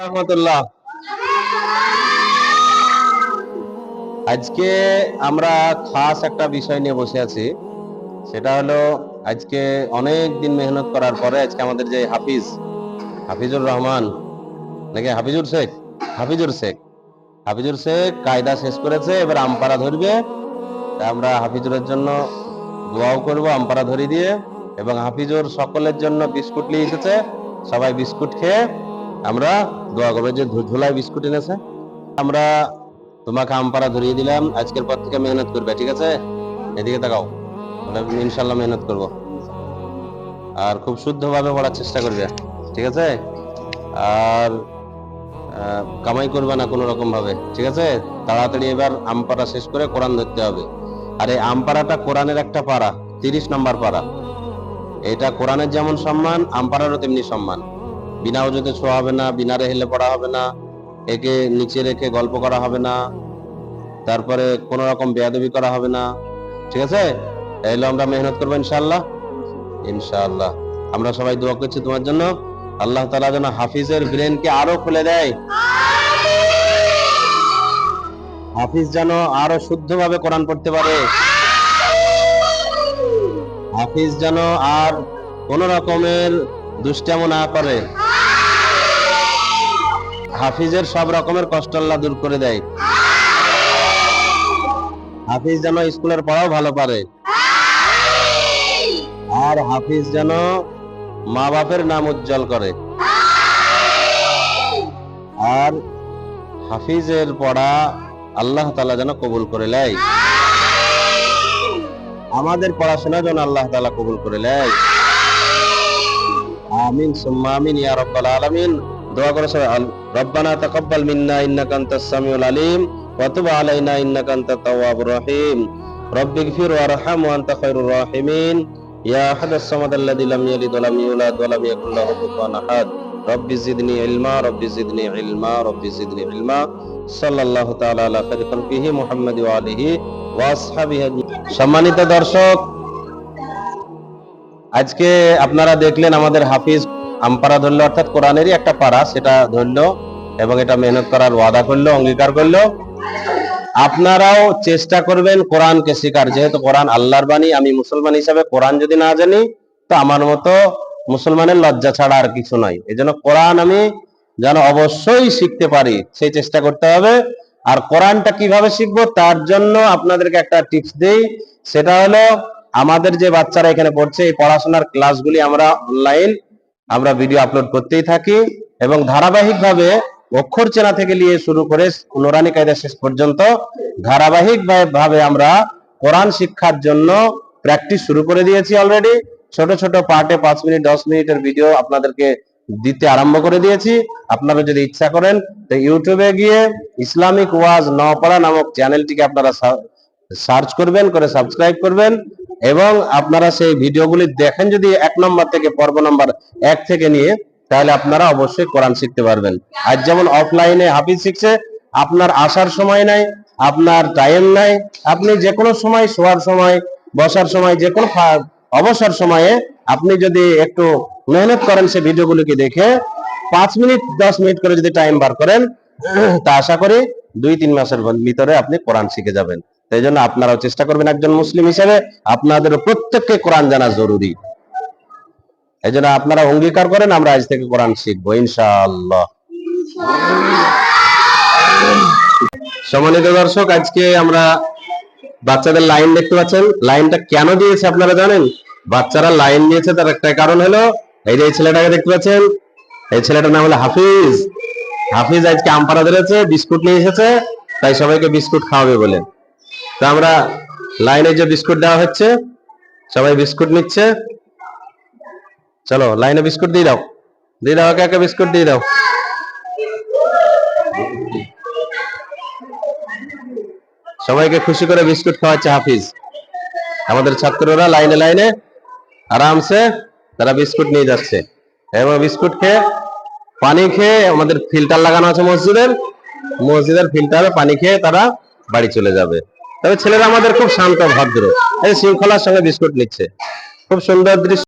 রহমতুল্লাহ। আজকে আমরা খাস একটা বিষয় নিয়ে বসে আছি, সেটা হলো আজকে অনেক দিন মেহনত করার পরে আজকে আমাদের যে হাফিজুর রহমান নাকি হাফিজুর শেখ কায়দা শেষ করেছে, এবার আমপারা ধরবে। আমরা হাফিজুরের জন্য দোয়াও করব আমপারা ধরি দিয়ে, এবং হাফিজুর সকলের জন্য বিস্কুট নিয়ে এসেছে, সবাই বিস্কুট খেয়ে আমরা দোয়া করবো। যে ঝোলায় বিস্কুট এনেছে, আমরা তোমাকে আমপারা ধরিয়ে দিলাম, আজকের পর থেকে মেহনত করবে, ঠিক আছে? এদিকে তাকাও, ইনশাল্লাহ মেহনত করব, আর খুব শুদ্ধভাবে পড়ার চেষ্টা করবে, ঠিক আছে? আর কামাই করবে না কোনো রকম ভাবে, ঠিক আছে? তাড়াতাড়ি এবার আমপারা শেষ করে কোরআন ধরতে হবে। আর এই আমপারাটা কোরআনের একটা পারা, 30 নম্বর পারা। এটা কোরআনের যেমন সম্মান, আমপারারও তেমনি সম্মান। বিনা অজুতে ছোঁয়া হবে না, বিনা রেহেলে পড়া হবে না, একে নিচে রেখে গল্প করা হবে না, তারপরে কোন রকম বেয়াদবি করা হবে না, ঠিক আছে? তাইলে আমরা মেহনত করবো ইনশাআল্লাহ। ইনশাআল্লাহ আমরা সবাই দোয়া করছি তোমার জন্য, আল্লাহ তাআলা যেন হাফিজের ব্রেনকে আরো খুলে দেয়, হাফিজ যেন আরো শুদ্ধভাবে কোরআন পড়তে পারে, হাফিজ যেন আর কোন রকমের দুষ্টামো না করে, হাফিজের সব রকমের কষ্ট আল্লাহ দূর করে দেয়, হাফিজ যেন স্কুলের পড়াও ভালো পারে, আর হাফিজ যেন মা বাপের নাম উজ্জ্বল করে, আর হাফিজের পড়া আল্লাহ তাআলা যেন কবুল করে নেয়, আমাদের পড়াশোনা যেন আল্লাহ তাআলা কবুল করে নেয়। আমিন সুম্মা আমিন ইয়া রাব্বাল আলামিন। দোয়া করে সবাই, রব্বানা তাকাব্বাল মিন্না ইন্নাকা আনতাস সামিউল আলিম ওয়া তুব আলাইনা ইন্নাকা আনতাত তাওয়াবুর রহিম। রব্বিগফির ওয়ারহাম ওয়া আনতা খায়রুর রাহিমিন। ইয়া আহাদাস সামাদ আল্লাযী লাম ইয়ালিদ ওয়া লাম ইউলাদ ওয়া লাম ইয়াকুল লাহু কুফুয়ান আহাদ। রব্বি জিদনি ইলমা, রব্বি জিদনি ইলমা, রব্বি জিদনি ইলমা। সাল্লাল্লাহু তাআলা আলা খায়রি খালকিহি মুহাম্মাদ ওয়া আলিহি ওয়া আসহাবিহি। সম্মানিত দর্শক, আজকে আপনারা দেখলেন আমাদের হাফিজ আমপারা ধরলো, অর্থাৎ কোরআনেরই একটা পারা, সেটা ধরলো এবং এটা মেহনত করার ওয়াদা করলো, অঙ্গীকার করলো। আপনারাও চেষ্টা করবেন কোরআনকে শেখার, যেহেতু কোরআন আল্লাহর বাণী। আমি মুসলমান হিসাবে কোরআন যদি না জানি, তো আমার মতো মুসলমানের লজ্জা ছাড়া আর কিছু নাই। এই জন্য কোরআন আমি যেন অবশ্যই শিখতে পারি, সেই চেষ্টা করতে হবে। আর কোরআনটা কিভাবে শিখবো, তার জন্য আপনাদেরকে একটা টিপস দেই, সেটা হলো আমাদের যে বাচ্চারা এখানে পড়ছে, এই পড়াশোনার ক্লাসগুলি আমরা ভিডিও আপলোড করতেই থাকি, এবং ধারাবাহিকভাবে অক্ষর চেনা থেকে নিয়ে শুরু করে নুরানি কায়দা শেষ পর্যন্ত ধারাবাহিক ভাবে আমরা কোরআন শিক্ষার জন্য প্র্যাকটিস শুরু করে দিয়েছি অলরেডি। ছোট ছোট পার্টে 5 মিনিট 10 মিনিটের ভিডিও আপনাদেরকে দিতে আরম্ভ করে দিয়েছি। আপনারা যদি ইচ্ছা করেন তো ইউটিউবে গিয়ে ইসলামিক ওয়াজ নওপাড়া নামক চ্যানেলটিকে আপনারা সার্চ করবেন, করে সাবস্ক্রাইব করবেন, এবং আপনারা সেই ভিডিওগুলি দেখেন যদি 1 নম্বর থেকে, পর্ব নম্বর 1 থেকে নিয়ে, তাহলে আপনারা অবশ্যই কোরআন শিখতে পারবেন। আজ যেমন অফলাইনে হাফিজ শিখছে, আপনার আসার সময় নাই, আপনার টাইম নাই, আপনি যে কোনো সময়, শোয়ার সময়, বসার সময়, যে কোনো অবসর সময়ে আপনি যদি একটু মেহনত করেন, সেই ভিডিওগুলিকে দেখে 5 মিনিট 10 মিনিট করে যদি টাইম বার করেন, তা আশা করি 2-3 মাসের ভিতরে আপনি কোরআন শিখে যাবেন। সেই জন্য আপনারাও চেষ্টা করবেন, একজন মুসলিম হিসেবে আপনাদের প্রত্যেককে কোরআন জানা জরুরি। এই জন্য আপনারা অঙ্গীকার করেন, আমরা আজ থেকে কোরআন শিখবো ইনশাআল্লাহ। সম্মানিত দর্শক, আজকে আমরা বাচ্চাদের লাইন দেখতে পাচ্ছেন। লাইনটা কেন দিয়েছে আপনারা জানেন? বাচ্চারা লাইন দিয়েছে তার একটা কারণ হলো, এই যে ছেলেটাকে দেখতে পাচ্ছেন, এই ছেলেটার নাম হলো হাফিজ। হাফিজ আজকে আমপারা ধরেছে, বিস্কুট নিয়ে এসেছে, তাই সবাইকে বিস্কুট খাওয়াবে বলে। তো আমরা লাইনে যে বিস্কুট দেওয়া হচ্ছে, সবাই বিস্কুট নিচ্ছে। চলো লাইনে বিস্কুট দিয়ে দাও, একে একে বিস্কুট দিয়ে দাও। সবাইকে খুশি করে বিস্কুট খাওয়াচ্ছে হাফিজ। আমাদের ছাত্ররা লাইনে লাইনে আরামসে তারা বিস্কুট নিয়ে যাচ্ছে, এবং বিস্কুট খেয়ে, পানি খেয়ে, আমাদের ফিল্টার লাগানো আছে মসজিদের ফিল্টারে পানি খেয়ে তারা বাড়ি চলে যাবে। তবে ছেলেরা আমাদের খুব শান্ত ভদ্র, এই শৃঙ্খলার সঙ্গে বিস্কুট নিচ্ছে, খুব সুন্দর দৃশ্য।